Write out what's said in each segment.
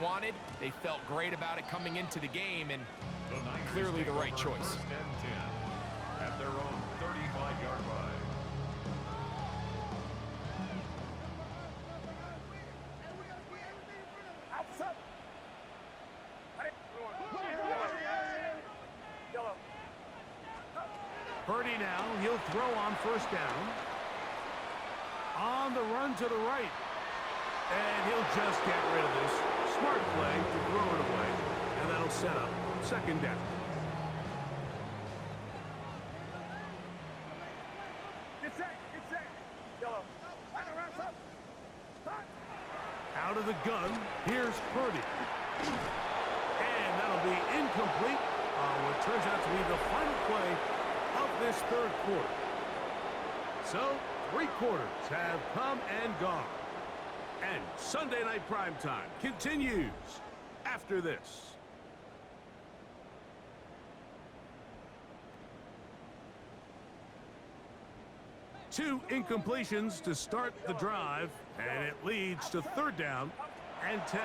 wanted. They felt great about it coming into the game, and clearly the right choice. First and 10 at their own 35-yard line. Purdy now, he'll throw on first down. On the run to the right. And he'll just get rid of this. Smart play to throw it away. And that'll set up second down. Out of the gun, here's Purdy. And that'll be incomplete on what turns out to be the final play of this third quarter. So, 3 quarters have come and gone. And Sunday Night Primetime continues after this. Two incompletions to start the drive, and it leads to third down and 10.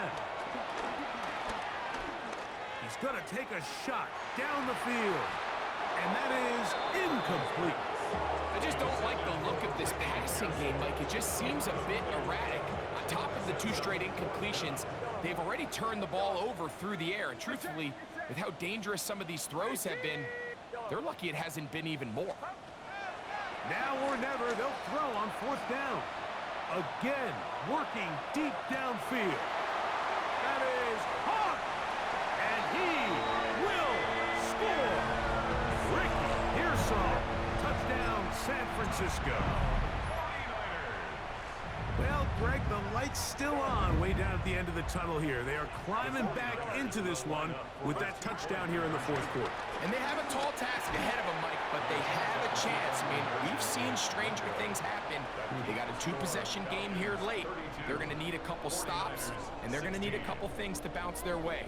He's going to take a shot down the field, and that is incomplete. I just don't like the look of this passing game, Mike. It just seems a bit erratic. On top of the 2 straight incompletions, they've already turned the ball over through the air. And truthfully, with how dangerous some of these throws have been, they're lucky it hasn't been even more. Now or never, they'll throw on fourth down. Again, working deep downfield. That is hot, and he will score. Ricky Pearsall, touchdown San Francisco. Well, Greg, the light's still on way down at the end of the tunnel here. They are climbing back into this one with that touchdown here in the fourth quarter. And they have a tall task ahead of them, Mike, but they have a chance. I mean, we've seen stranger things happen. They got a 2-possession game here late. They're going to need a couple stops, and they're going to need a couple things to bounce their way.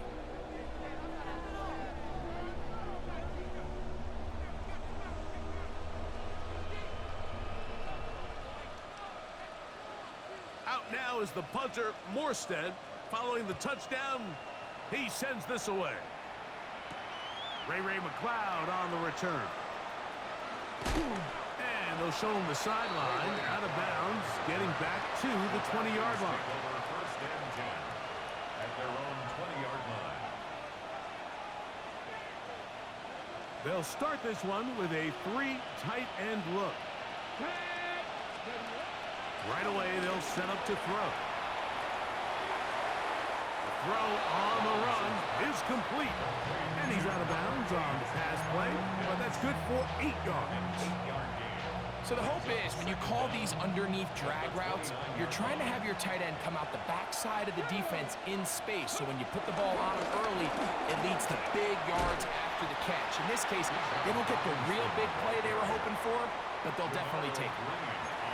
Out now is the punter, Morstead. Following the touchdown, he sends this away. Ray McLeod on the return. And they'll show him the sideline, out of bounds, getting back to the 20-yard line. First and 10 at their own 20-yard line. They'll start this one with a 3 tight end look. Right away, they'll set up to throw. The throw on the run is complete. And he's out of bounds on the pass play, but that's good for 8 yards. So the hope is when you call these underneath drag routes, you're trying to have your tight end come out the backside of the defense in space. So when you put the ball on him early, it leads to big yards after the catch. In this case, they don't get the real big play they were hoping for, but they'll definitely take it.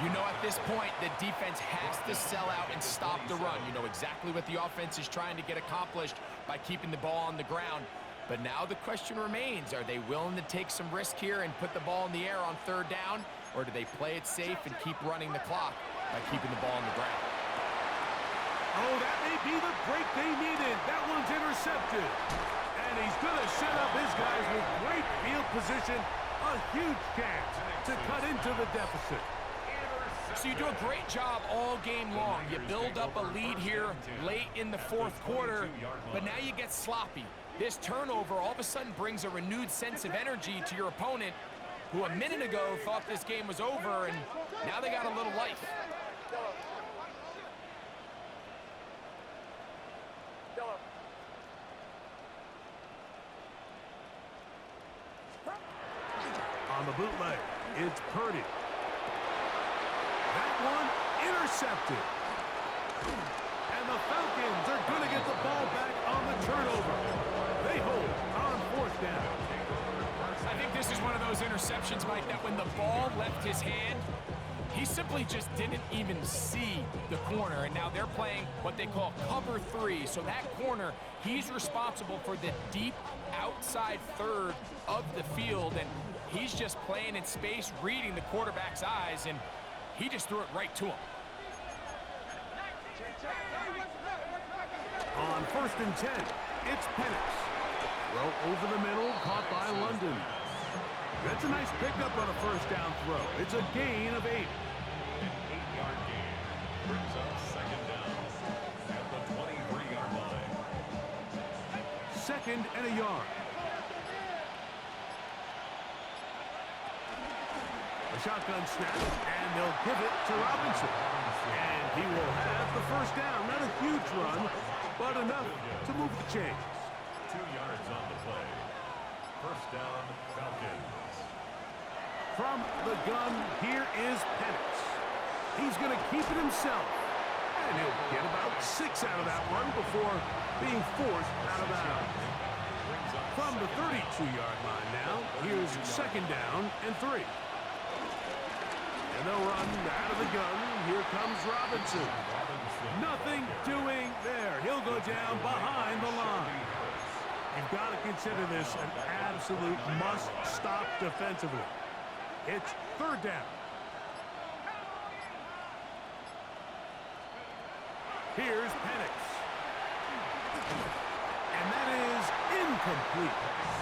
You know at this point, the defense has to sell out and stop the run. You know exactly what the offense is trying to get accomplished by keeping the ball on the ground. But now the question remains, are they willing to take some risk here and put the ball in the air on third down? Or do they play it safe and keep running the clock by keeping the ball on the ground? Oh, that may be the break they needed. That one's intercepted. And he's going to set up his guys with great field position. A huge chance to cut into the deficit. So you do a great job all game long. You build up a lead here late in the fourth quarter, but now you get sloppy. This turnover all of a sudden brings a renewed sense of energy to your opponent, who a minute ago thought this game was over, and now they got a little life. On the bootleg, it's Purdy. That one intercepted. And the Falcons are going to get the ball back on the turnover. They hold on fourth down. I think this is one of those interceptions, Mike, that when the ball left his hand, he simply just didn't even see the corner. And now they're playing what they call cover 3. So that corner, he's responsible for the deep outside third of the field. And he's just playing in space, reading the quarterback's eyes, and he just threw it right to him. On 1st and 10, it's Penix. Throw over the middle, caught by London. That's a nice pickup on a first down throw. It's a gain of 8. An 8-yard gain brings up second down at the 23-yard line. 2nd and a yard. A shotgun snap, and they'll give it to Robinson. And he will have the first down. Not a huge run, but enough to move the chains. 2 yards on the play. First down, Falcons. From the gun, here is Penix. He's going to keep it himself. And he'll get about 6 out of that one before being forced out of bounds. From the 32-yard line now, here's 2nd down and 3. And they'll run out of the gun. Here comes Robinson. Nothing doing there. He'll go down behind the line. You've got to consider this an absolute must-stop defensively. It's 3rd down. Here's Penix. And that is incomplete.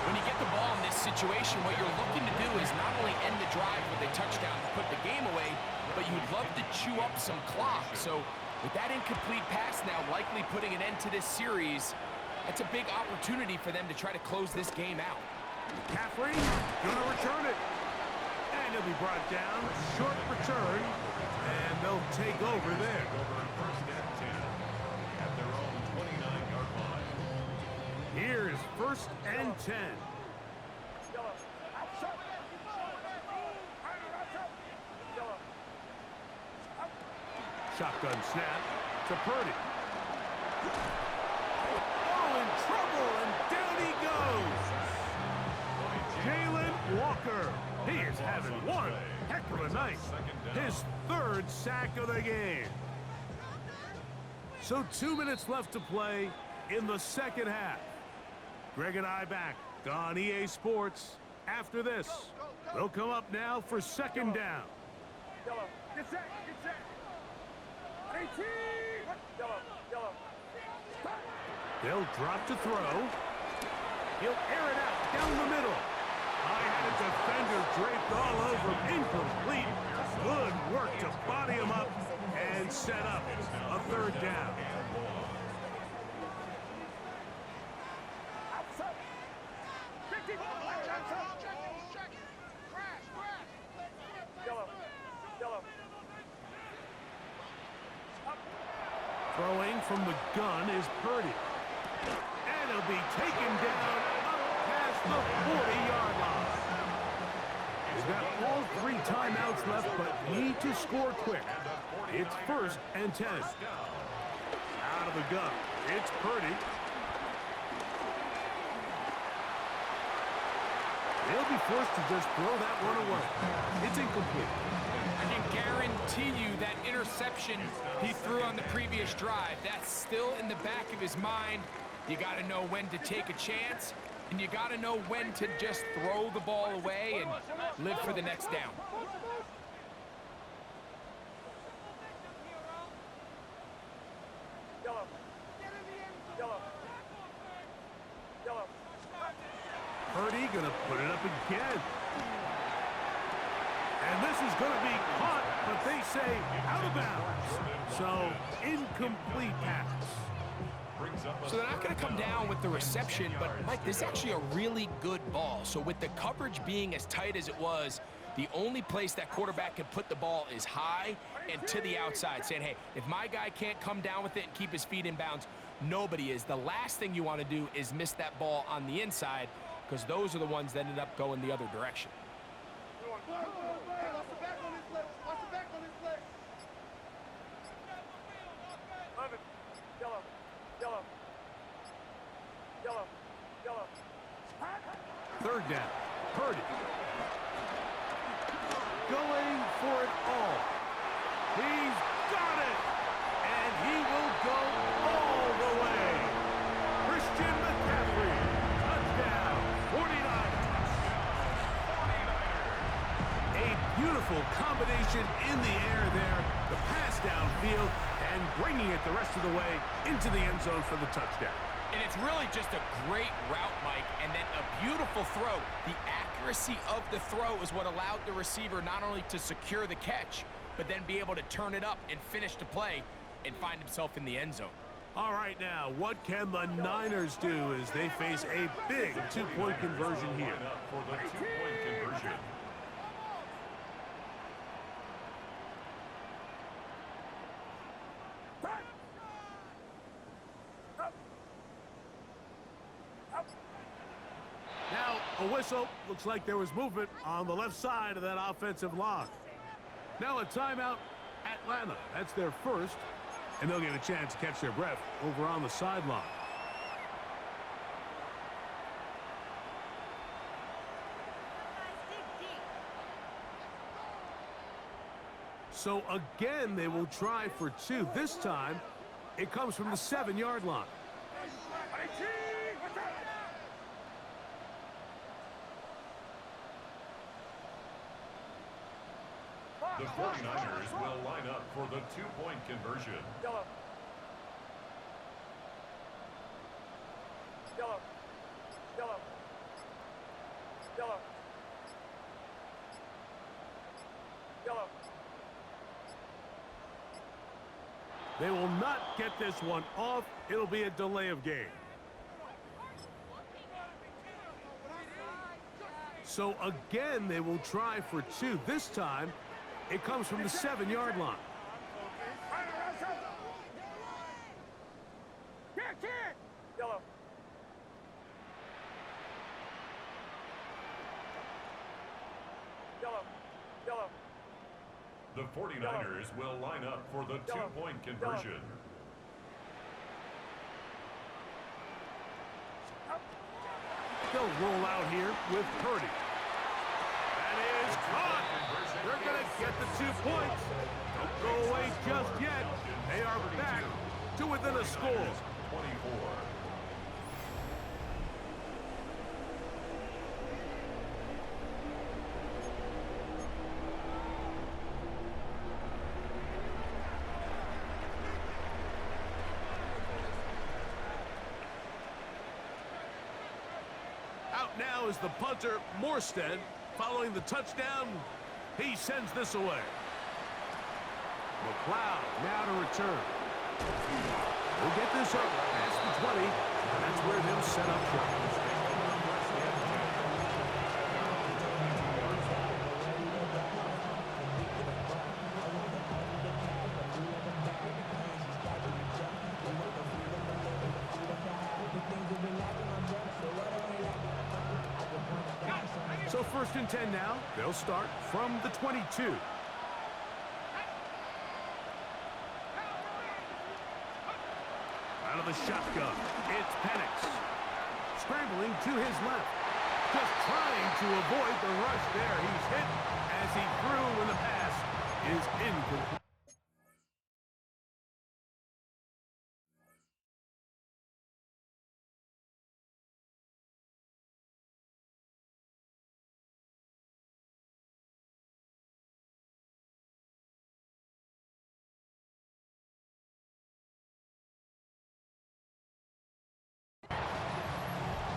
When you get the ball in this situation, what you're looking to do is not only end the drive with a touchdown to put the game away, but you'd love to chew up some clock. So with that incomplete pass now likely putting an end to this series, that's a big opportunity for them to try to close this game out. McCaffrey gonna return it. And he'll be brought down. Short return. And they'll take over there. First and 10 at their own 29-yard line. Here's 1st and 10. Shotgun snap to Purdy. Oh, in trouble, and down he goes. Jalen Walker. He is having one heck of a night. His 3rd sack of the game. So 2 minutes left to play in the 2nd half. Greg and I back on EA Sports after this. They'll come up now for 2nd down. Get set, get set. 18. They'll drop to throw. He'll air it out down the middle. I had a defender draped all over him. Incomplete. Good work to body him up and set up a 3rd down. Throwing from the gun is Purdy. And he'll be taken down up past the 40-yard line. They've got all 3 timeouts left, but need to score quick. It's 1st and 10. Out of the gun, it's Purdy. They'll be forced to just throw that one away. It's incomplete. I can guarantee you that interception he threw on the previous drive, that's still in the back of his mind. You got to know when to take a chance, and you got to know when to just throw the ball away and live for the next down. Purdy gonna put it up again. And this is gonna be caught, but they say out of bounds. So, incomplete pass. So they're not going to come down with the reception, but Mike, this is actually a really good ball. So with the coverage being as tight as it was, the only place that quarterback can put the ball is high and to the outside, saying, hey, if my guy can't come down with it and keep his feet in bounds, nobody is. The last thing you want to do is miss that ball on the inside, because those are the ones that ended up going the other direction. Third down. Purdy. Going for it all. He's got it. And he will go all the way. Christian McCaffrey. Touchdown. 49ers. A beautiful Beautiful combination in the air there. The pass downfield and bringing it the rest of the way into the end zone for the touchdown. And it's really just a great route, Mike, and then a beautiful throw. The accuracy of the throw is what allowed the receiver not only to secure the catch, but then be able to turn it up and finish the play and find himself in the end zone. All right, now, what can the Niners do as they face a big two-point conversion here? For the two-point conversion. Now, a whistle. Looks like there was movement on the left side of that offensive line. Now a timeout, Atlanta. That's their first, and they'll get a chance to catch their breath over on the sideline. So again, they will try for two. This time, it comes from the 7-yard line. The 49ers will line up for the two-point conversion. Yellow. Yellow. Yellow. Yellow. Yellow. They will not get this one off. It'll be a delay of game. So again, they will try for two. This time, it comes from the 7-yard line. Yellow. Yellow. Yellow. The 49ers will line up for the two-point conversion. They'll roll out here with Purdy. That is caught. They're going to get the 2 points. Don't go away just yet. They are back to within a score. 24. Out now is the punter, Morstead. Following the touchdown, he sends this away. McLeod now to return. We'll get this up past the 20. That's where they'll set up shop. So 1st and 10 now. They'll start from the 22. Out of the shotgun, it's Penix. Scrambling to his left. Just trying to avoid the rush there. He's hit as he threw when the pass is incomplete.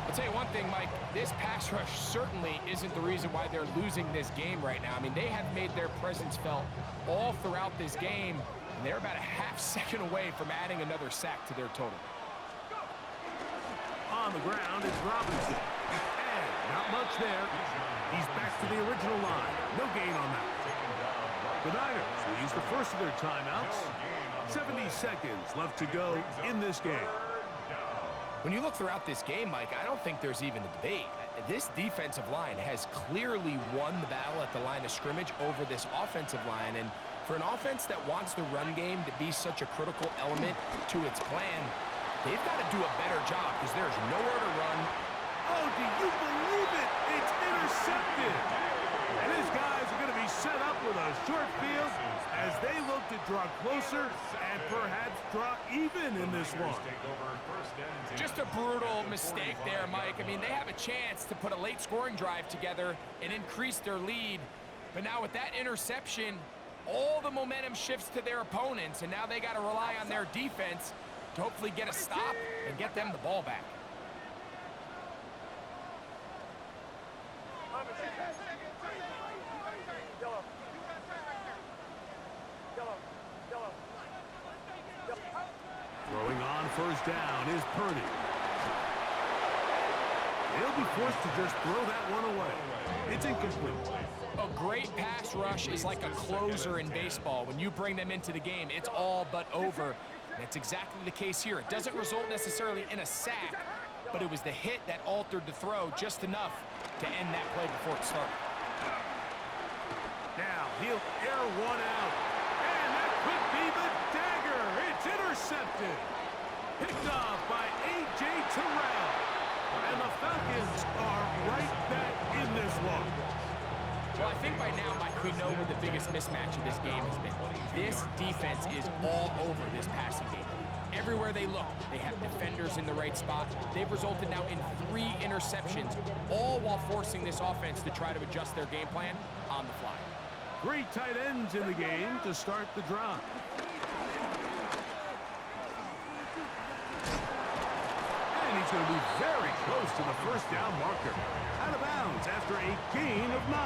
I'll tell you one thing, Mike, this pass rush certainly isn't the reason why they're losing this game right now. I mean, they have made their presence felt all throughout this game, and they're about a half second away from adding another sack to their total. On the ground, it's Robinson. And not much there. He's back to the original line. No gain on that. The Niners will use the first of their timeouts. 70 seconds left to go in this game. When you look throughout this game, Mike, I don't think there's even a debate. This defensive line has clearly won the battle at the line of scrimmage over this offensive line. And for an offense that wants the run game to be such a critical element to its plan, they've got to do a better job because there's nowhere to run. Oh, do you believe it? It's intercepted. And his guys are going to be set up with a short field as they look to draw closer and perhaps draw even in this one. Just a brutal mistake there, Mike. I mean, they have a chance to put a late scoring drive together and increase their lead. But now with that interception, all the momentum shifts to their opponents, and now they got to rely on their defense to hopefully get a stop and get them the ball back. Yellow. Yellow. Yellow. Throwing on first down is Purdy. He'll be forced to just throw that one away. It's incomplete. A great pass rush is like a closer in baseball. When you bring them into the game, it's all but over. That's exactly the case here. It doesn't result necessarily in a sack, but it was the hit that altered the throw just enough to end that play before it started. Now he'll air one out. And that could be the dagger. It's intercepted. Picked off by A.J. Terrell. And the Falcons are right back in this one. Well, I think by now, Mike, we know what the biggest mismatch of this game has been. This defense is all over this passing game. Everywhere they look, they have defenders in the right spot. They've resulted now in 3 interceptions, all while forcing this offense to try to adjust their game plan on the fly. 3 tight ends in the game to start the drive. And he's going to be very close to the first down marker. Out of bounds after a gain of 9.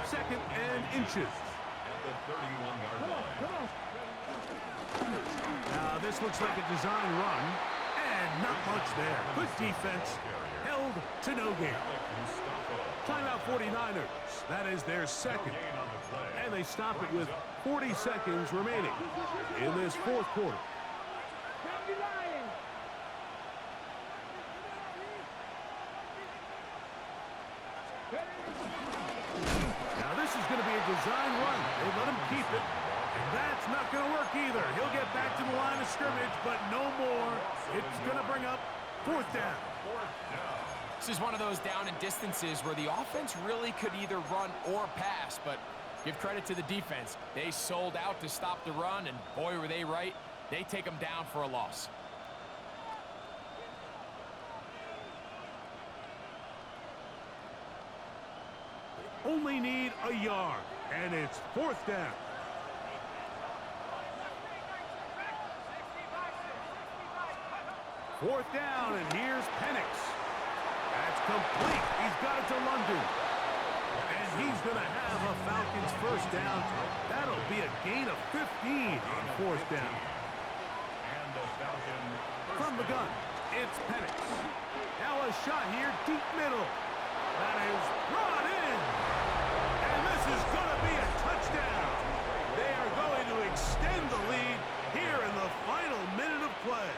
Second and inches. At the 31-yard line. Now this looks like a design run. And not much there. Good defense. Held to no gain. Timeout 49ers. That is their second. And they stop it with 40 seconds remaining in this fourth quarter. Now this is going to be a design run. They let him keep it. And that's not going to work either. He'll get back to the line of scrimmage, but no more. It's going to bring up fourth down. This is one of those down and distances where the offense really could either run or pass, but give credit to the defense. They sold out to stop the run, and boy, were they right. They take them down for a loss. Only need a yard, and it's fourth down. Fourth down, and here's Penix. That's complete. He's got it to London. And he's going to have a Falcons first down. That'll be a gain of 15 on fourth down. And the Falcon From the gun, it's Penix. Now a shot here, deep middle. That is brought in. And this is going to be a touchdown. They are going to extend the lead here in the final minute of play.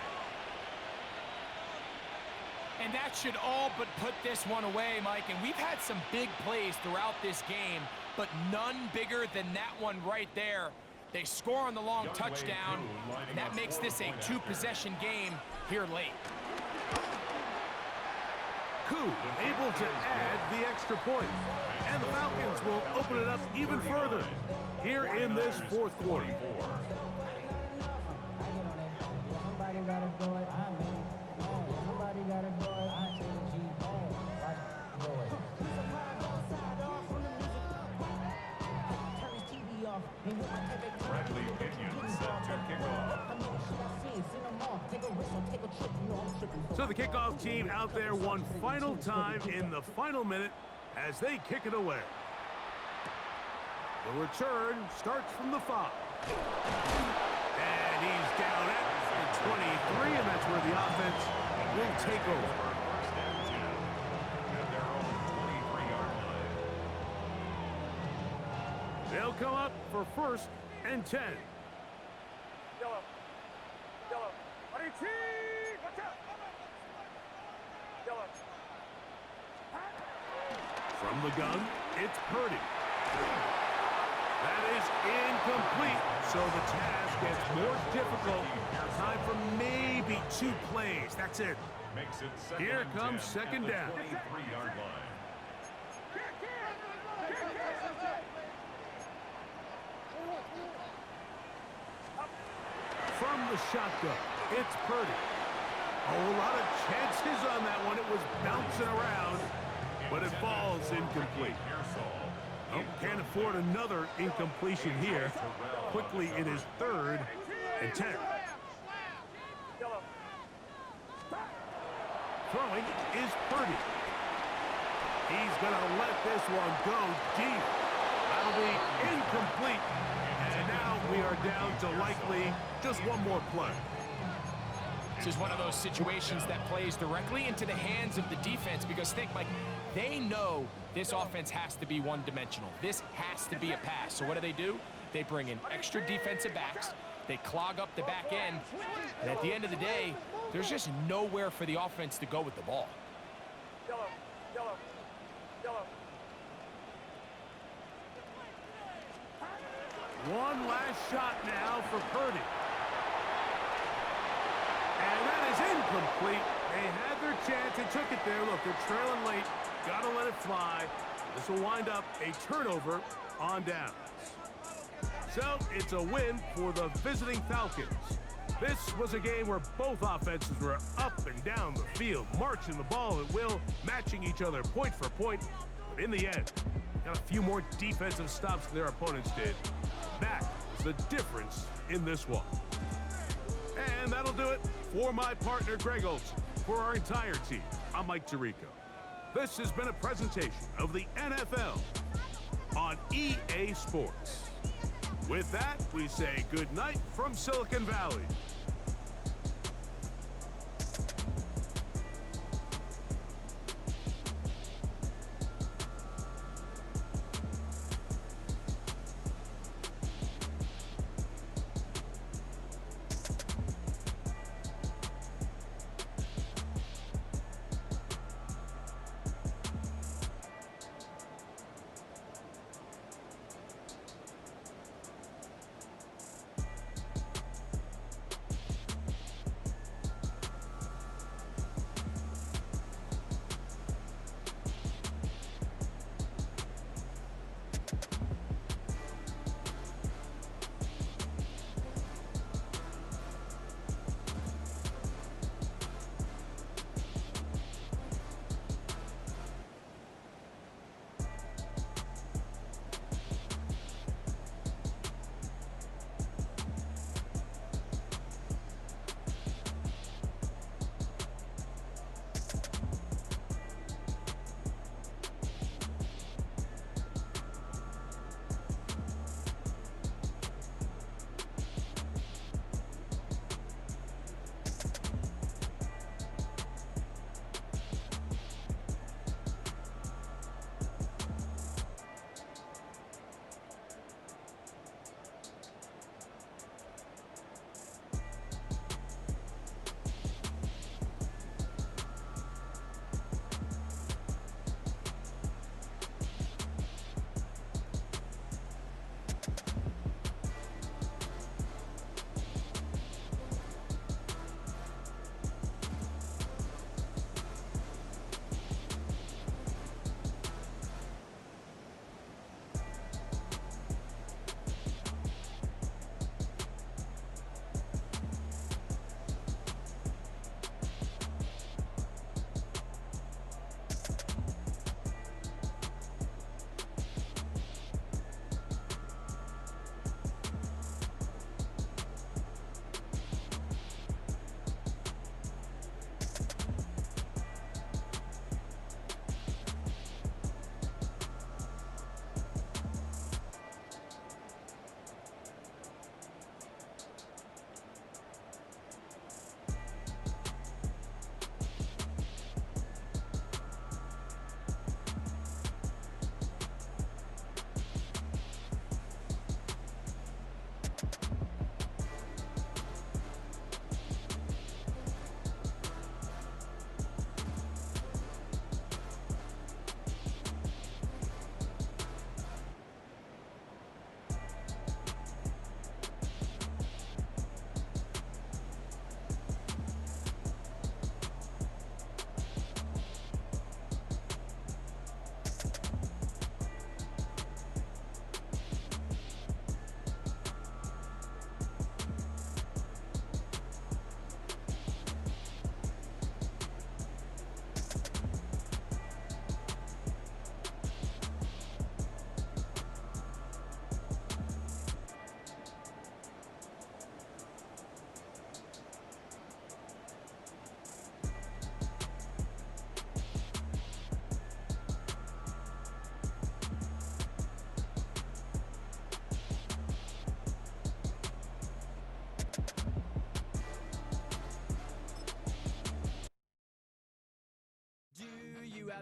And that should all but put this one away, Mike. And we've had some big plays throughout this game, but none bigger than that one right there. They score on the long touchdown, and that makes this a 2-possession game here late. Koo able to add the extra point. And the Falcons will open it up even further here in this fourth quarter. Bradley Pinion set to kick off. So the kickoff team out there one final time in the final minute as they kick it away. The return starts from the 5. And he's down at the 23, and that's where the offense will take over. First and 10 at their own 23-yard line. They'll come up for first and 10. Yellow. Yellow. Watch out. Yellow. From the gun, it's Purdy. That is incomplete, so the task gets more difficult. Time for maybe 2 plays. That's it. Makes it second Here and comes 10 second at the down. 23-yard line. From the shotgun, it's Purdy. A whole lot of chances on that one. It was bouncing around, but it falls incomplete. Oh, can't afford another incompletion here. Quickly, it is 3rd and 10. Yellow. Throwing is Purdy. He's going to let this one go deep. That'll be incomplete. And now we are down to likely just one more play. This is one of those situations that plays directly into the hands of the defense because think, Mike, they know this offense has to be one-dimensional. This has to be a pass. So what do? They bring in extra defensive backs. They clog up the back end. And at the end of the day, there's just nowhere for the offense to go with the ball. Yellow. Yellow. Yellow. One last shot now for Purdy. And that is incomplete. They had their chance and took it there. Look, they're trailing late. Got to let it fly. This will wind up a turnover on downs. So it's a win for the visiting Falcons. This was a game where both offenses were up and down the field, marching the ball at will, matching each other point for point. But in the end, got a few more defensive stops than their opponents did. That is the difference in this one. And that'll do it for my partner, Greg Olson. For our entire team, I'm Mike Tirico. This has been a presentation of the NFL on EA Sports. With that, we say good night from Silicon Valley.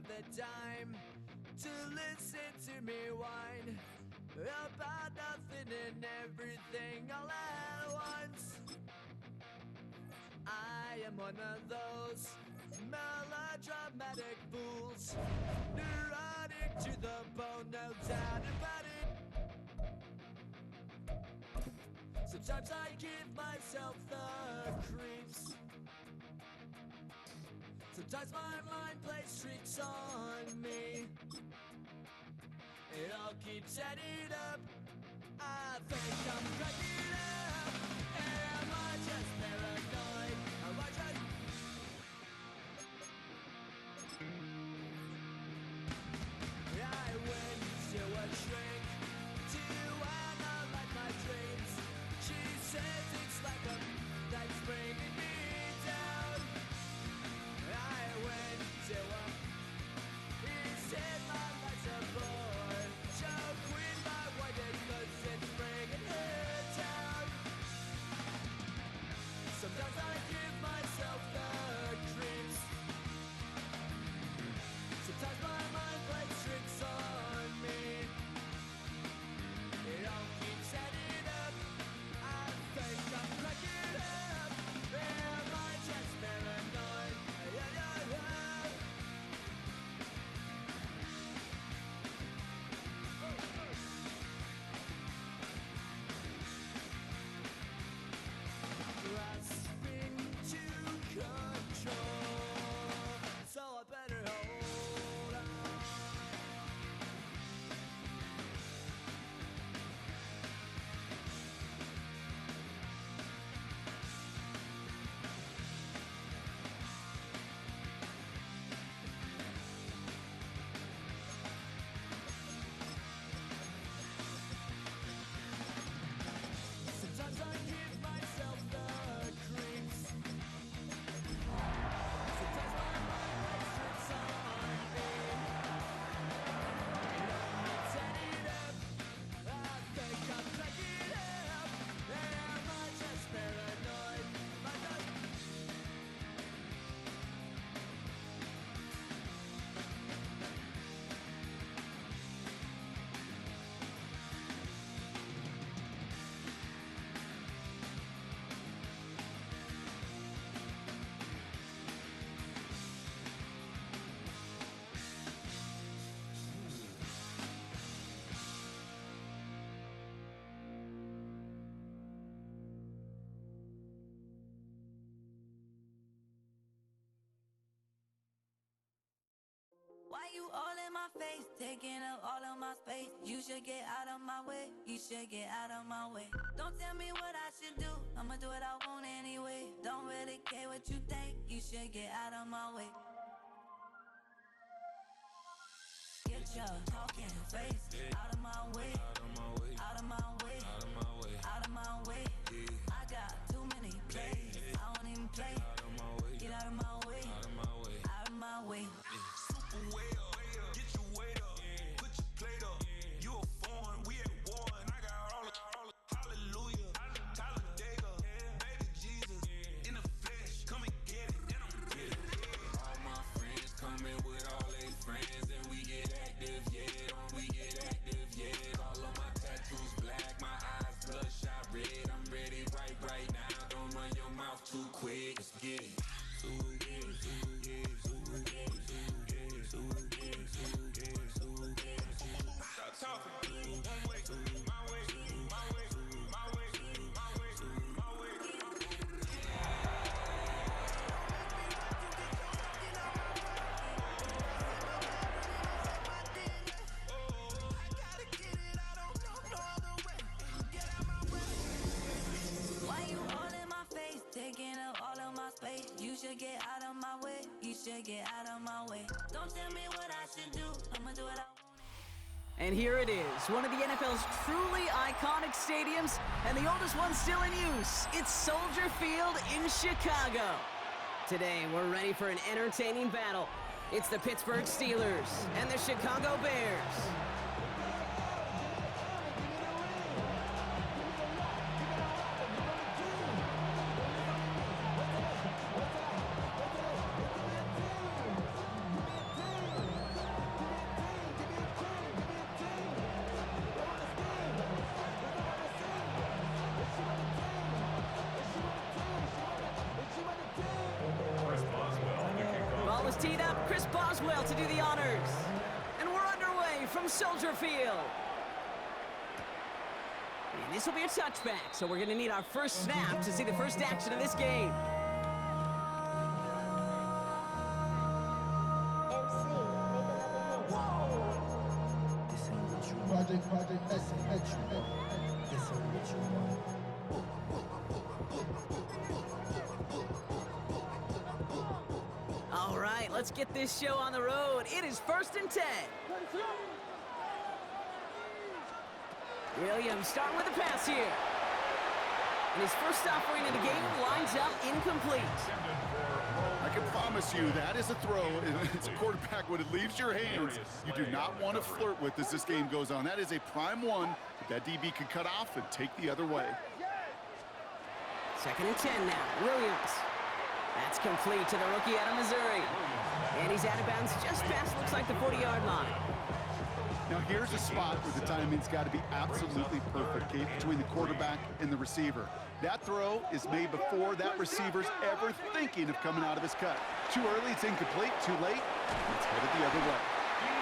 have the time to listen to me whine about nothing and everything all at once. I am one of those melodramatic fools, neurotic to the bone, no doubt about it. Sometimes I give myself the creeps. Sometimes my mind plays tricks on me. It all keeps adding up. I think I'm cracking up. Am I just paranoid? Am I just... I went to a shrink to analyze my dreams. She says it's like a that's bringing me down. I went to a... He said my life's a bore. Joe quit my wife because it's bringing her down. Sometimes I give myself the creeps. Sometimes my mind plays tricks on me. It all keeps adding up. I think I'm cracking up. Am I just paranoid? Yeah, yeah, yeah. Grasping to control, so I better hold on. Sometimes I give myself the creeps. Sometimes my mind plays tricks on me. It's adding up. I think I'm cracking up. Am I just paranoid? Am I just... Why you all in my face, taking up all of my space? You should get out of my way, you should get out of my way. Don't tell me what I should do, I'ma do what I want anyway. Don't really care what you think, you should get out of my way. Get your talking face out of my way, out of my way, out of my way, out of my way. I got too many plays, I won't even play. Get out of my way, out of my way, out of my way. Way up, get your weight up, put your plate up. You a foreign, we at war, and I got all the hallelujah, Talladega, baby Jesus, in the flesh, come and get it, and I'm get it. All my friends coming with all their friends, and we get active, yeah, we get active, yeah. All of my tattoos black, my eyes bloodshot red. I'm ready right now. Don't run your mouth too quick. Let's get it. Stop talking. One way, my way, my way, my way, my way, my way. I gotta get it, I don't know no other way. Get out my way. Why you all in my face, taking up all of my space? You should get out of my way, you should get out of my way. Don't tell me what I should do, I'ma do what I want. And here it is, one of the NFL's truly iconic stadiums, and the oldest one still in use. It's Soldier Field in Chicago. Today, we're ready for an entertaining battle. It's the Pittsburgh Steelers and the Chicago Bears. teed up. Chris Boswell to do the honors. And we're underway from Soldier Field. And this will be a touchback, so we're going to need our first snap to see the first action of this game. Project X. This ain't what you want. All right, let's get this show on the road. It is 1st and 10. Williams starting with a pass here. And his first offering of the game lines up incomplete. I can promise you that is a throw. It's a quarterback when it leaves your hands. You do not want to flirt with as this game goes on. That is a prime one that DB can cut off and take the other way. 2nd and 10 now. Williams. That's complete to the rookie out of Missouri. And he's out of bounds just past, looks like, the 40-yard line. Now here's a spot where the timing's got to be absolutely perfect, Kate, between the quarterback and the receiver. That throw is made before that receiver's ever thinking of coming out of his cut. Too early, it's incomplete. Too late, it's headed the other way.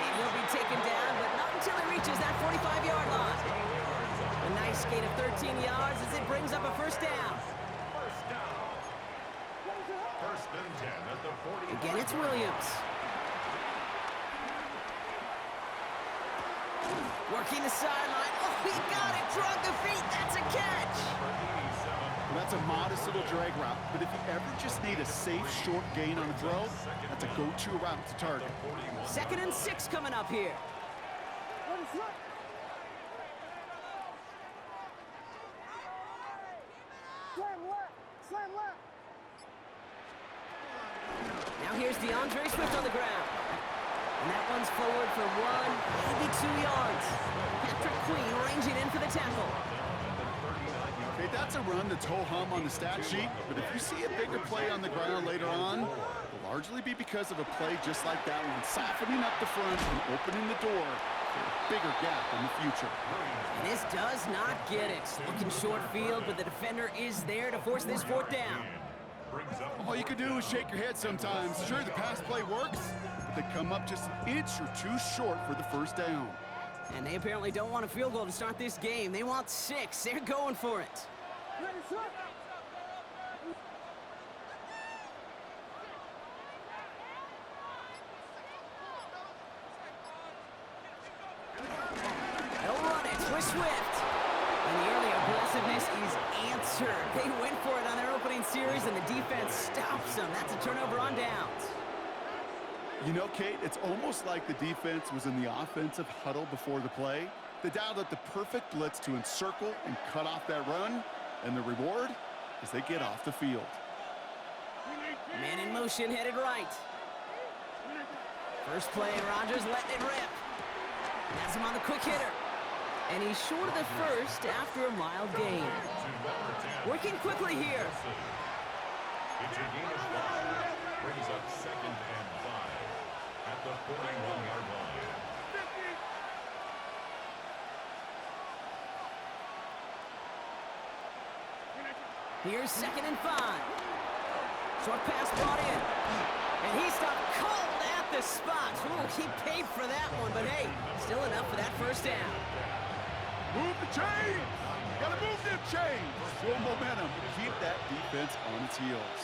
And he'll be taken down, but not until he reaches that 45-yard line. A nice gain of 13 yards as it brings up a first down. First and 10 at the 40. Again, it's Williams. Working the sideline. Oh, he got it. Drug the feet. That's a catch. Well, that's a modest little drag route, but if you ever just need a safe, short gain on a throw, that's a go-to route to target. 2nd and 6 coming up here. Slam left. Now here's DeAndre Swift on the ground. And that one's forward for 1, maybe 2 yards. Patrick Queen ranging in for the tackle. Okay, that's a run that's ho-hum on the stat sheet, but if you see a bigger play on the ground later on, it'll largely be because of a play just like that one, softening up the front and opening the door for a bigger gap in the future. And this does not get it. Looking short field, but the defender is there to force this 4th down. All you can do is shake your head sometimes. Sure, the pass play works, but they come up just an inch or two short for the first down. And they apparently don't want a field goal to start this game. They want 6. They're going for it. They'll run it with Swift. And the early aggressiveness is answered. They went for it on their opening series, and the defense stops them. That's a turnover on downs. You know, Kate, it's almost like the defense was in the offensive huddle before the play. They dialed up the perfect blitz to encircle and cut off that run, and the reward is they get off the field. Man in motion, headed right. First play, Rodgers letting it rip. Has him on the quick hitter. And he's short of the first after a mild gain. Working quickly here. It's a gain of 5. Brings up 2nd and 5 at the 41-yard line. Here's 2nd and 5. Short pass brought in. And he stopped cold at the spot. Ooh, he paid for that one, but hey, still enough for that first down. Move the chains! Gotta move them chains! Show momentum. Keep that defense on its heels.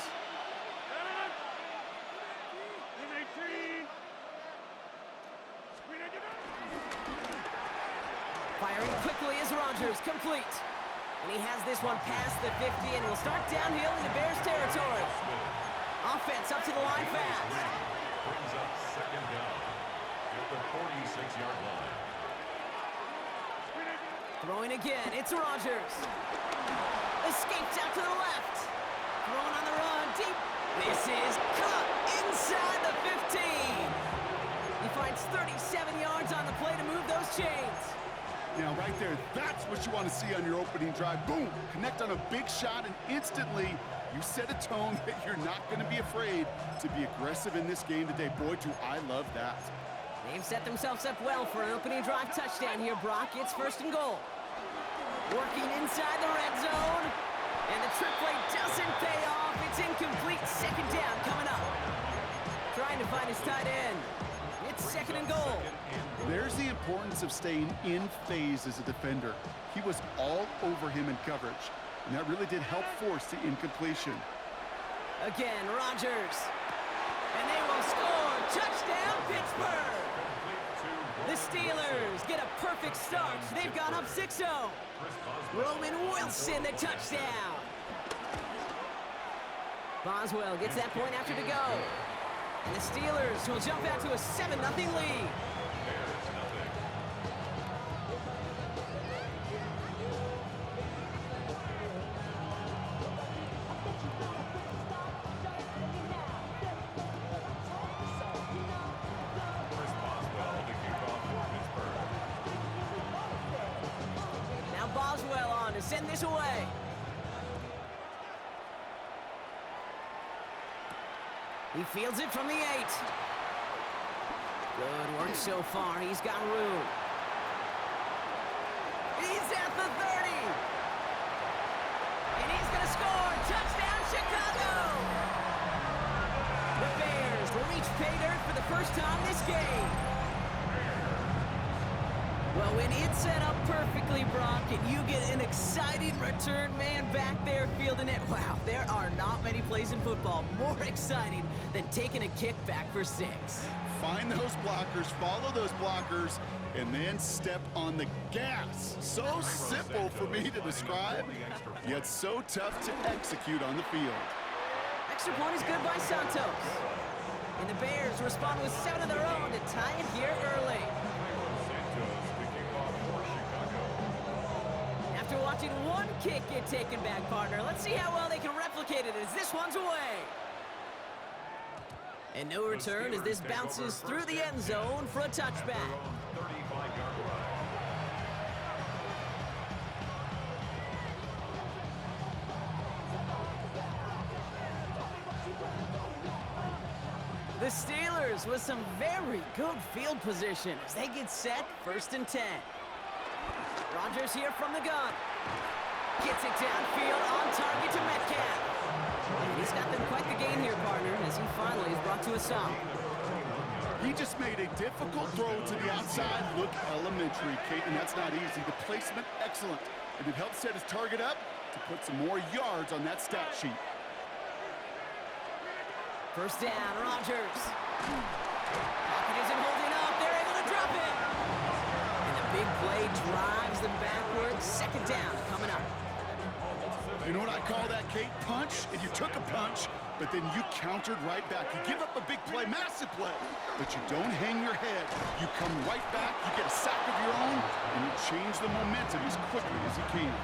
Firing quickly is Rodgers, complete. And he has this one past the 50 and will start downhill into Bears territory. Offense up to the line fast. Brings up 2nd down at the 46-yard line. Throwing again, it's Rodgers. Escapes out to the left. Throwing on the run, deep. This is caught inside the 15. He finds 37 yards on the play to move those chains. Now, right there, that's what you want to see on your opening drive. Boom! Connect on a big shot, and instantly you set a tone that you're not going to be afraid to be aggressive in this game today. Boy, do I love that. They've set themselves up well for an opening drive touchdown here, Brock. It's 1st and goal. Working inside the red zone. And the trick play doesn't pay off. It's incomplete. 2nd down coming up. Trying to find a his tight end. It's second and goal. There's the importance of staying in phase as a defender. He was all over him in coverage, and that really did help force the incompletion. Again, Rodgers. And they will score. Touchdown, Pittsburgh. The Steelers get a perfect start. They've gone up 6-0. Roman Wilson, the touchdown. Boswell gets that point after to go. And the Steelers will jump out to a 7-0 lead. Now Boswell on to send this away. He fields it from the 8. Good work so far. He's got room. He's at the 30. And he's going to score. Touchdown, Chicago! The Bears will reach pay dirt for the first time this game. Well, when it's set up perfectly, Brock, and you get an exciting return man back there fielding it, wow, there are not many plays in football more exciting than taking a kick back for 6. Find those blockers, follow those blockers, and then step on the gas. So simple for me to describe, yet so tough to execute on the field. Extra point is good by Santos. And the Bears respond with 7 of their own to tie it here early. After watching one kick get taken back, partner, let's see how well they can replicate it as this one's away. And no return as this bounces through the end zone for a touchback. The Steelers with some very good field position as they get set 1st and 10. Rodgers here from the gun. Gets it downfield on target to Metcalf. And he's got them quite the gain here, partner, as he finally is brought to a stop. He just made a difficult throw to the outside look elementary, Kate, and that's not easy. The placement, excellent. And it helped set his target up to put some more yards on that stat sheet. First down, Rodgers. Pocket isn't holding up. They're able to drop it. And the big play drives them backwards. Second down coming up. You know what I call that, Kate? Punch, and you took a punch, but then you countered right back. You give up a big play, massive play, but you don't hang your head. You come right back, you get a sack of your own, and you change the momentum as quickly as you can.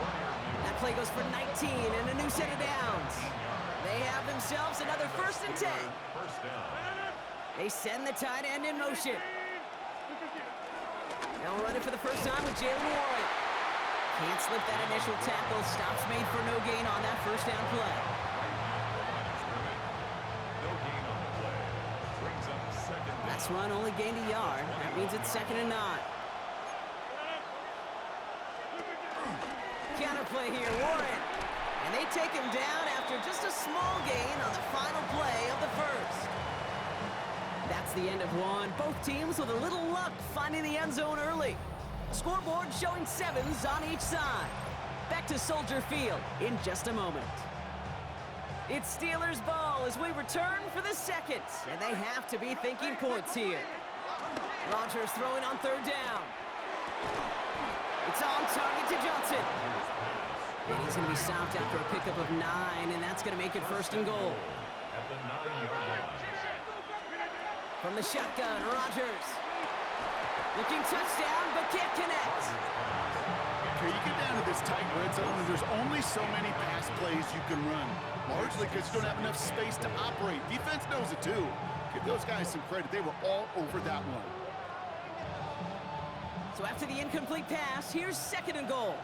That play goes for 19 and a new set of downs. They have themselves another 1st and 10. They send the tight end in motion. Now we'll run it for the first time with Jalen Warren. Can't slip that initial tackle. Stops made for no gain on that first down play. That's run only gained a yard. That means it's 2nd and 9. Counterplay here, Warren. And they take him down after just a small gain on the final play of the first. That's the end of one. Both teams with a little luck finding the end zone early. Scoreboard showing 7s on each side. Back to Soldier Field in just a moment. It's Steelers ball as we return for the 2nd, and they have to be thinking points here. Rodgers throwing on 3rd down. It's on target to Johnson. And he's going to be stopped after a pickup of 9, and that's going to make it 1st and goal. At the 9-yard line. From the shotgun, Rodgers. Looking touchdown, but can't connect. Okay, you get down to this tight red zone, and there's only so many pass plays you can run, largely because you don't have enough space to operate. Defense knows it too. Give those guys some credit. They were all over that one. So after the incomplete pass, here's 2nd and goal.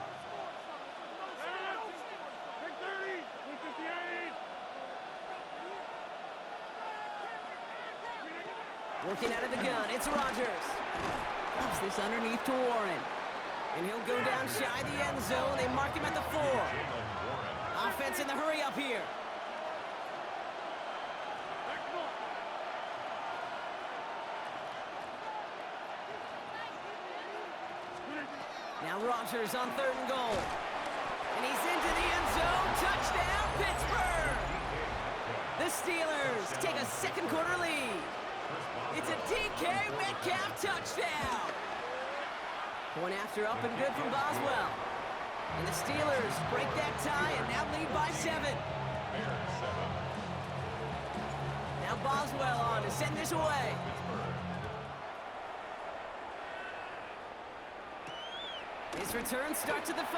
Working out of the gun, it's Rodgers. Loves this underneath to Warren. And he'll go down shy of the end zone. They mark him at the 4. Offense in the hurry up here. Now Rodgers on 3rd and goal. And he's into the end zone. Touchdown, Pittsburgh! The Steelers take a second quarter lead. It's a DK Metcalf touchdown. Point after up and good from Boswell. And the Steelers break that tie and now lead by 7. Now Boswell on to send this away. His return starts at the 5.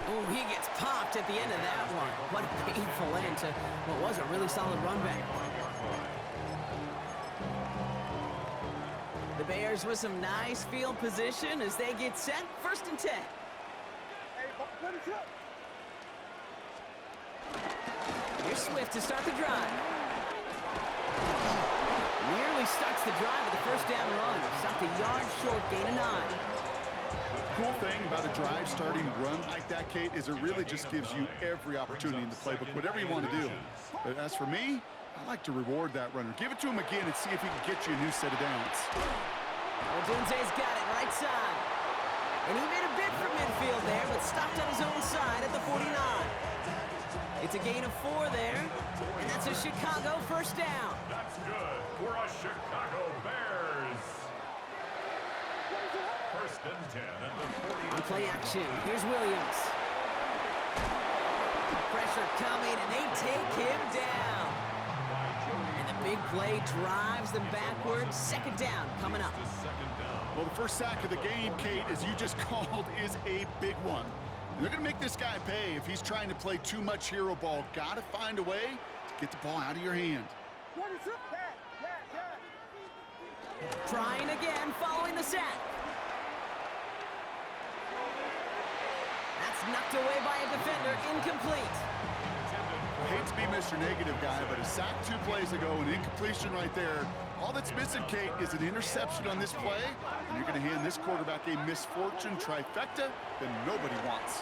Oh, he gets popped at the end of that one. What a painful end to what was a really solid run back. The Bears with some nice field position as they get set. 1st and 10. Here's Swift to start the drive. Nearly starts the drive with the 1st down run. Stopped a yard short, gain of 9. Cool thing about a drive starting run like that, Kate, is it really just gives you every opportunity in the playbook, whatever you want to do. But as for me, I like to reward that runner. Give it to him again and see if he can get you a new set of downs. Odunze's got it right side. And he made a bid for midfield there, but stopped on his own side at the 49. It's a gain of 4 there, and that's a Chicago 1st down. That's good for a Chicago Bears. 1st and 10 at the 40. On play action, here's Williams. Pressure coming, and they take him down. And the big play drives them backwards. 2nd down coming up. Well, the first sack of the game, Kate, as you just called, is a big one. And they're going to make this guy pay if he's trying to play too much hero ball. Got to find a way to get the ball out of your hand. Trying again, following the sack. That's knocked away by a defender, incomplete. I hate to be Mr. Negative guy, but a sack 2 plays ago, an incompletion right there. All that's missing, Kate, is an interception on this play, and you're going to hand this quarterback a misfortune trifecta that nobody wants.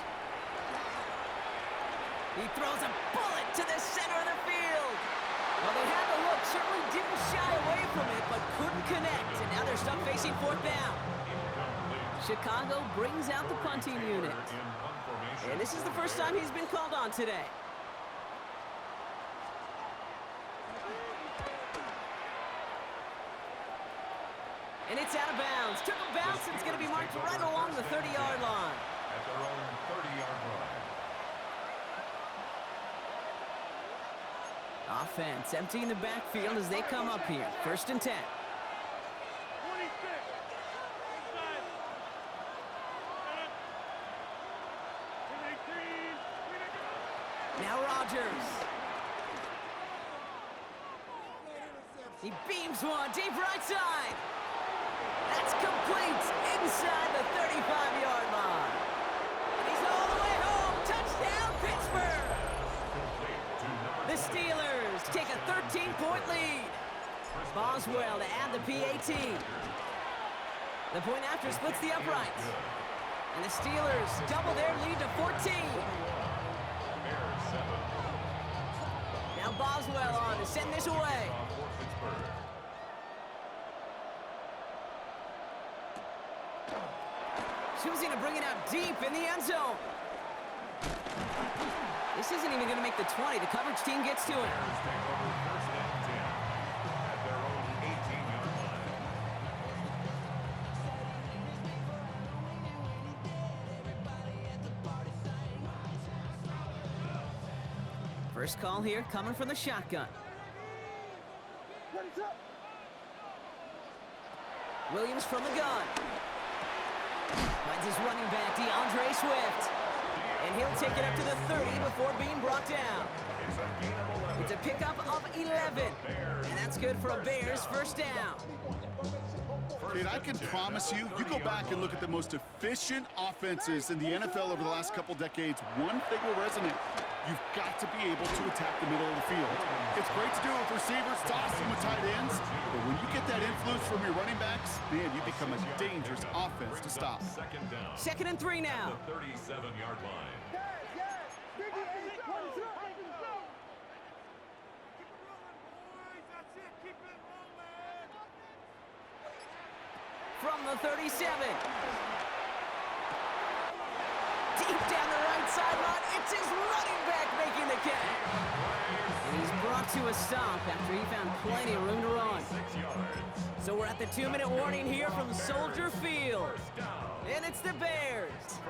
He throws a bullet to the center of the field. Well, they had the look, certainly didn't shy away from it, but couldn't connect, and now they're stuck facing 4th down. Chicago brings out the punting unit. And this is the first time he's been called on today. And it's out of bounds. Took a bounce, and it's going to be marked right along the 30-yard line. At their own 30-yard line. Offense emptying the backfield as they come up here. 1st and 10. Now Rodgers. He beams one deep right side. That's complete inside the 35-yard line. And he's all the way home. Touchdown, Pittsburgh. The Steelers take a 13-point lead. Boswell to add the PAT. The point after splits the uprights. And the Steelers double their lead to 14. Now Boswell on to send this away. Choosing to bring it out deep in the end zone. This isn't even going to make the 20. The coverage team gets to it. First call here coming from the shotgun. Williams from the gun. Finds his running back, DeAndre Swift. And he'll take it up to the 30 before being brought down. It's a pickup of 11. And that's good for a Bears 1st down. Kate, I can promise you, you go back and look at the most efficient offenses in the NFL over the last couple decades, one thing will resonate. You've got to be able to attack the middle of the field. It's great to do it with receivers, toss them with tight ends, but when you get that influence from your running backs, man, you become a dangerous offense to stop. 2nd and 3 now. The 37-yard line. from the 37. Deep down the right sideline, it's his running back making the catch. And he's brought to a stop after he found plenty of room to run. So we're at the 2-minute warning here from Soldier Field. And it's the Bears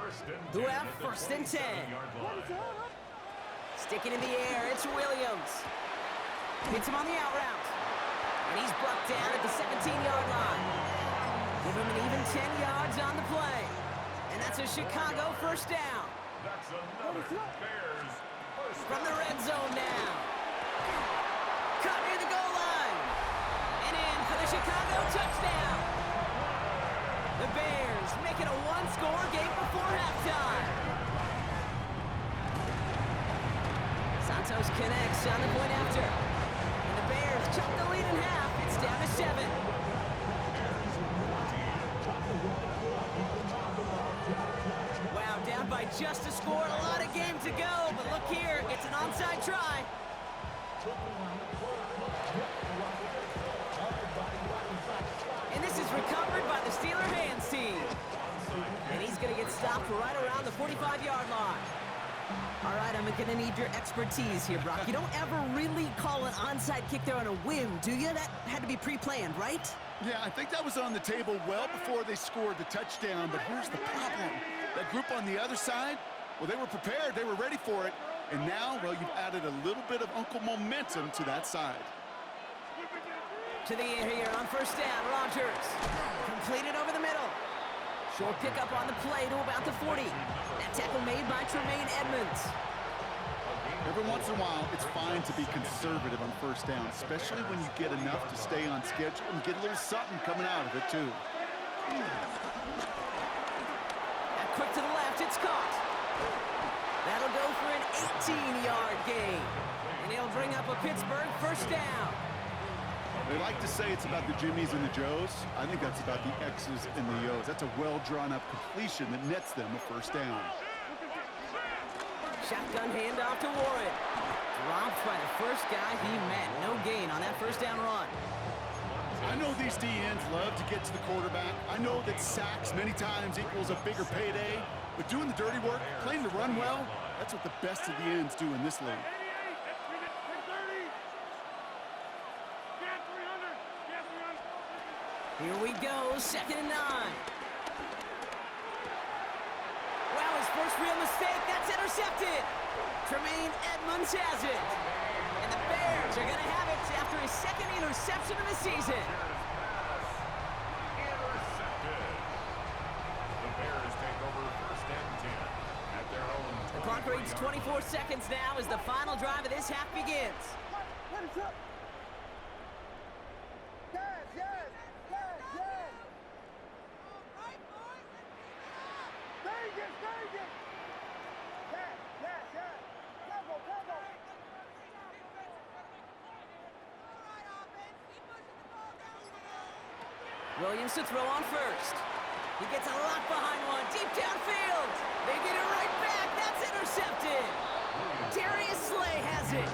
who have 1st and 10. Sticking in the air, it's Williams. Hits him on the out route. And he's brought down at the 17-yard line. Give him an even 10 yards on the play. And that's a Chicago 1st down. That's another Bears first From the red zone now. Caught near the goal line. And in for the Chicago touchdown. The Bears make it a 1-score game before halftime. Santos connects on the point after. And the Bears chop the lead in half. It's down to 7. Wow, down by just a score. A lot of game to go. But look here, it's an onside try. And this is recovered by the Steeler hands team. And he's going to get stopped right around the 45-yard line. All right, I'm going to need your expertise here, Brock. You don't ever really call an onside kick there on a whim, do you? That had to be pre-planned, right? Yeah, I think that was on the table well before they scored the touchdown, but here's the problem. That group on the other side, well, they were prepared, they were ready for it, and now, well, you've added a little bit of Uncle momentum to that side. To the air here on 1st down, Rodgers. Completed over the middle. Short pickup on the play to about the 40. That tackle made by Tremaine Edmonds. Every once in a while, it's fine to be conservative on 1st down, especially when you get enough to stay on schedule and get a little something coming out of it, too. And quick to the left, it's caught. That'll go for an 18-yard gain. And he'll bring up a Pittsburgh 1st down. They like to say it's about the Jimmies and the Joes. I think that's about the X's and the O's. That's a well-drawn-up completion that nets them a 1st down. Shotgun handoff to Warren. Dropped by the first guy he met. No gain on that 1st down run. I know these DNs love to get to the quarterback. I know that sacks many times equals a bigger payday. But doing the dirty work, playing the run well, that's what the best of the ends do in this league. Here we go, 2nd and 9. Wow, his first real mistake, that's intercepted. Tremaine Edmonds has it. And the Bears are going to have it after his 2nd interception of the season. intercepted. The Bears take over 1st and 10 at their own. The clock reads 24 seconds now as the final drive of this half begins. Let it up. Yes, yes, yes, yes. Vegas, Vegas. Yes, yes, yes. Combo, combo. Williams to throw on 1st. He gets a lock behind one, deep downfield. They get it right back. That's intercepted. Darius Slay has it.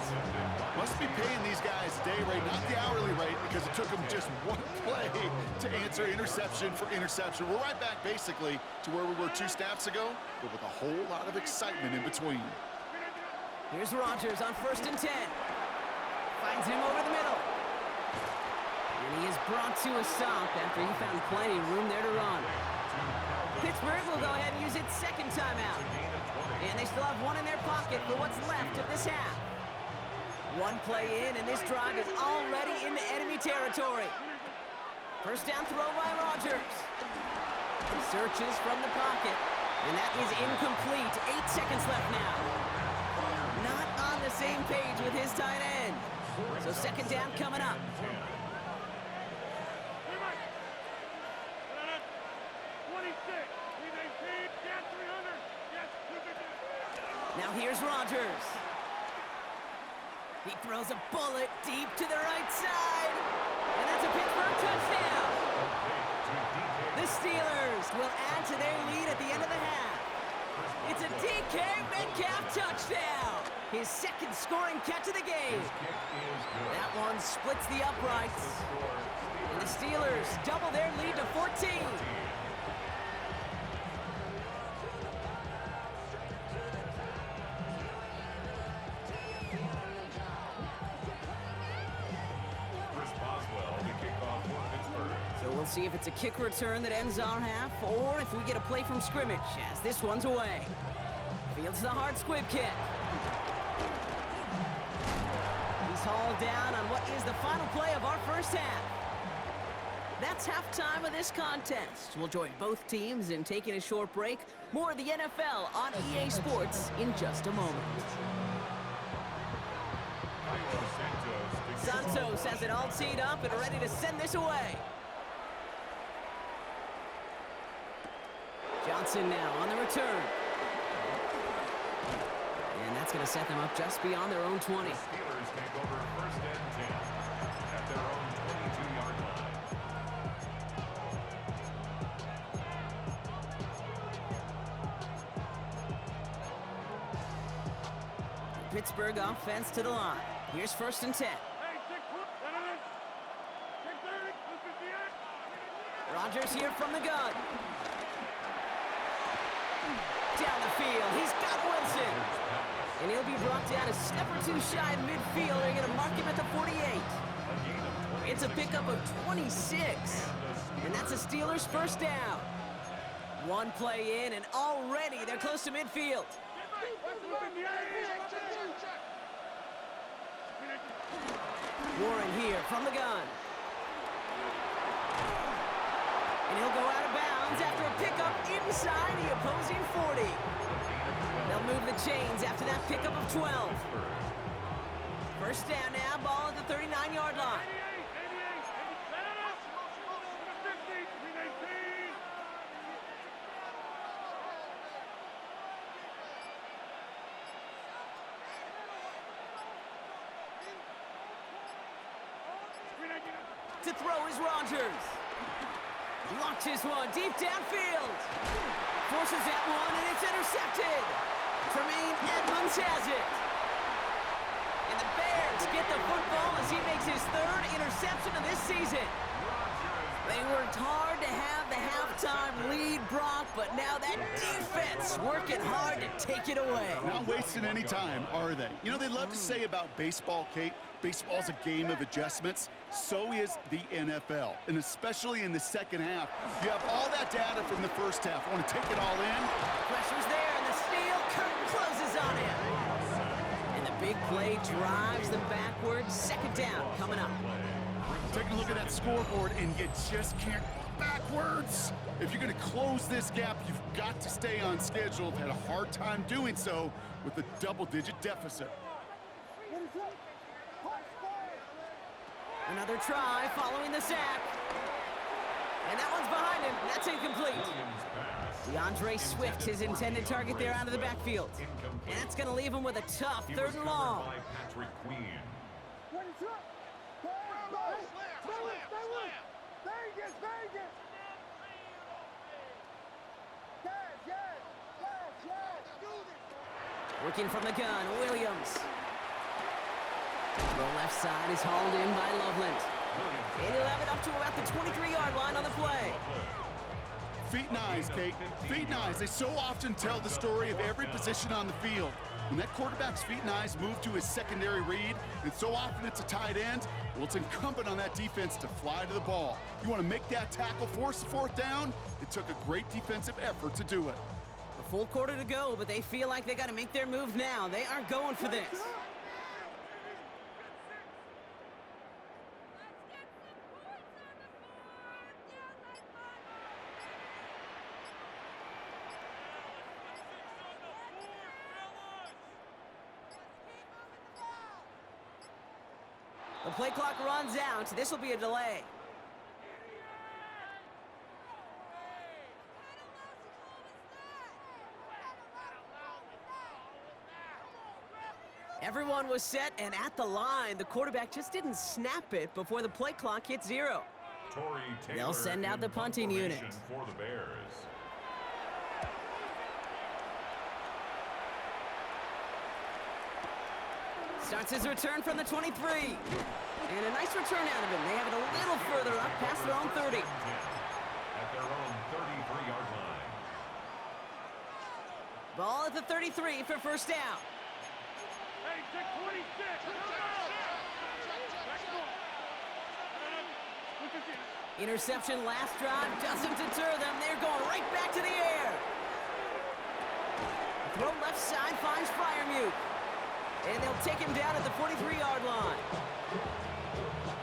Must be paying these guys a day rate, not the hourly rate, because it took them just one play to answer interception for interception. We're right back, basically, to where we were 2 snaps ago, but with a whole lot of excitement in between. Here's Rodgers on 1st and 10. Finds him over the middle. And he is brought to a stop after he found plenty of room there to run. Pittsburgh will go ahead and use its 2nd timeout. And they still have one in their pocket for what's left of this half. One play in, and this drive is already into enemy territory. 1st down throw by Rodgers. Searches from the pocket, and that is incomplete. 8 seconds left now. Not on the same page with his tight end. So 2nd down coming up. Now here's Rodgers. He throws a bullet deep to the right side. And that's a Pittsburgh touchdown. The Steelers will add to their lead at the end of the half. It's a DK Metcalf touchdown. His second scoring catch of the game. His kick is good. That one splits the uprights. And the Steelers double their lead to 14. So we'll see if it's a kick return that ends our half, or if we get a play from scrimmage, as this one's away. Fields the hard squib kick. He's hauled down on what is the final play of our first half. That's halftime of this contest. We'll join both teams in taking a short break. More of the NFL on EA Sports in just a moment. Santos has it all teed up and ready to send this away. Johnson now on the return. And that's going to set them up just beyond their own 20. The Steelers take over first and 10 at their own 22-yard line. Pittsburgh offense to the line. Here's first and 10. Rodgers here from the gun. Down the field, he's got Wilson. And he'll be brought down a step or two shy of midfield. They're going to mark him at the 48. It's a pickup of 26. And that's a Steelers first down. One play in, and already they're close to midfield. Warren here from the gun. And he'll go out of bounds after a pickup inside the opposing 40. They'll move the chains after that pickup of 12. First down now, ball at the 39-yard line. To throw is Rodgers. Launches one deep downfield. Forces that one, and it's intercepted. Tremaine Edmonds has it. And the Bears get the football as he makes his third interception of this season. They worked hard to have the halftime lead, Brock, but now that defense working hard to take it away. Not wasting any time, are they? You know, they love to say about baseball, Kate, baseball's a game of adjustments. So is the NFL, and especially in the second half. You have all that data from the first half. Want to take it all in? Pressure's there, and the steel curtain closes on him. And the big play drives them backwards. Second down coming up. Taking a look at that scoreboard, and you just can't go backwards. If you're going to close this gap, you've got to stay on schedule. Had a hard time doing so with a double-digit deficit. Another try following the sack. And that one's behind him. That's incomplete. DeAndre Swift, his intended target there out of the backfield. And that's going to leave him with a tough third and long. Working from the gun, Williams. The left side is hauled in by Loveland. And he'll have it up to about the 23-yard line on the play. Feet and eyes, Kate. Feet and eyes. They so often tell the story of every position on the field. When that quarterback's feet and eyes move to his secondary read, and so often it's a tight end, well, it's incumbent on that defense to fly to the ball. You want to make that tackle, force the fourth down? It took a great defensive effort to do it. A full quarter to go, but they feel like they got to make their move now. They are going for this. The play clock runs out. This will be a delay. Everyone was set and at the line. The quarterback just didn't snap it before the play clock hit 0. They'll send out the punting unit. For the Bears. Starts his return from the 23. And a nice return out of him. They have it a little further up past their own 30. At their own 33-yard line. Ball at the 33 for first down. Hey, check 26. Interception last drive doesn't deter them. They're going right back to the air. Throw left side finds Freiermuth. And they'll take him down at the 43-yard line.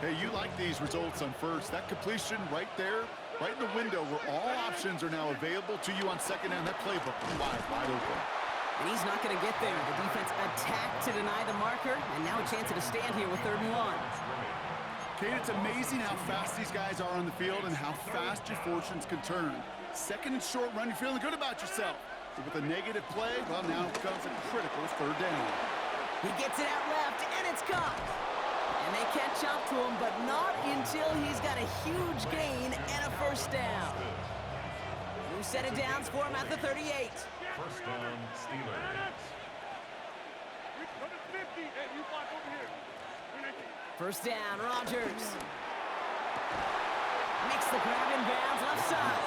Hey, you like these results on first. That completion right there, right in the window where all options are now available to you on second down. That playbook wide open. And he's not going to get there. The defense attacked to deny the marker, and now a chance to stand here with 3rd and 1. Kate, it's amazing how fast these guys are on the field and how fast your fortunes can turn. Second and short run, you're feeling good about yourself. But with a negative play, well, now comes a critical 3rd down. He gets it out left, and it's caught. And they catch up to him, but not until he's got a huge gain and a first down. New set of downs for him at the 38. First down, Steelers. First down, Rodgers. Makes the grab in bounds left side.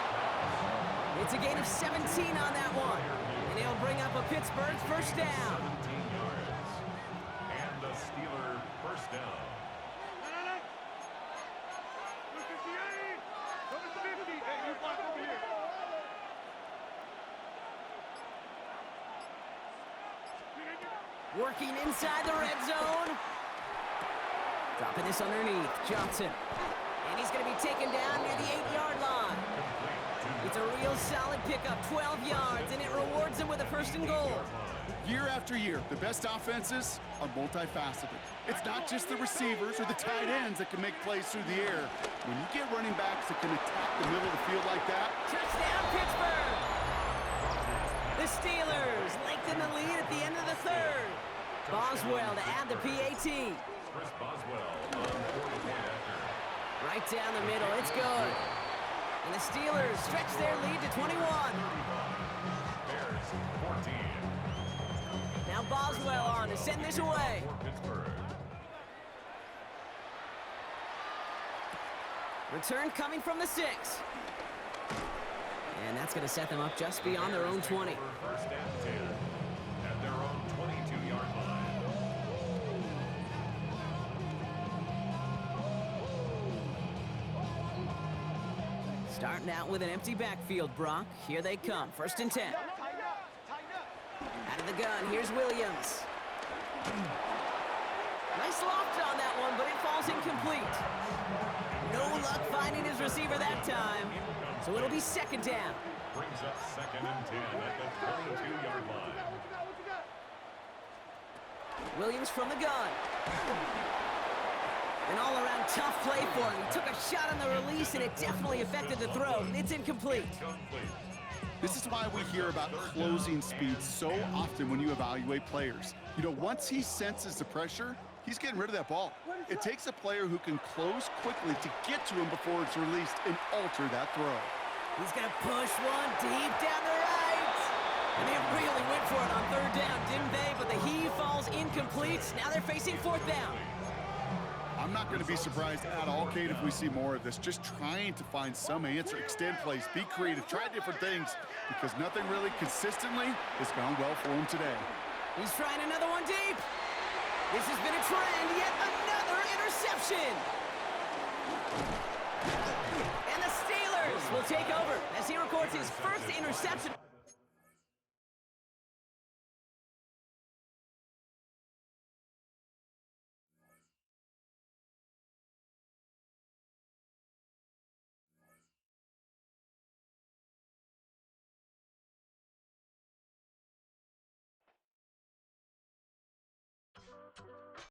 It's a gain of 17 on that one. And he'll bring up a Pittsburgh first down. 17 yards. And the Steeler first down. Working inside the red zone. Dropping this underneath, Johnson. And he's going to be taken down near the 8-yard line. It's a real solid pickup, 12 yards, and it rewards him with a 1st and goal. Year after year, the best offenses are multifaceted. It's not just the receivers or the tight ends that can make plays through the air. When you get running backs that can attack the middle of the field like that. Touchdown, Pittsburgh! The Steelers lengthen the lead at the end of the 3rd. Boswell to add the PAT. Chris Boswell on 40-point after. Right down the middle, it's good. And the Steelers stretch their lead to 21. Bears 14. Now Boswell on to send this away. For Pittsburgh. Return coming from the 6. And that's going to set them up just beyond their own 20. First and 10 at their own 22-yard line. Starting out with an empty backfield, Brock. Here they come. 1st and 10. Out of the gun, here's Williams. Nice loft on that one, but it falls incomplete. No luck finding his receiver that time. So it'll be 2nd down. Brings up 2nd and 10 at the 22-yard line. Williams from the gun. An all-around tough play for him. He took a shot on the release, and it definitely affected the throw. It's incomplete. This is why we hear about closing speed so often when you evaluate players. You know, once he senses the pressure, he's getting rid of that ball. It takes a player who can close quickly to get to him before it's released and alter that throw. He's going to push one deep down the right. And they really went for it on 3rd down, didn't they? But the heave falls incomplete. Now they're facing 4th down. I'm not going to be surprised at all, Kate, if we see more of this. Just trying to find some answer, extend plays, be creative, try different things, because nothing really consistently has gone well for him today. He's trying another one deep. This has been a trend, yet another interception. And the Steelers will take over as he records his 1st interception.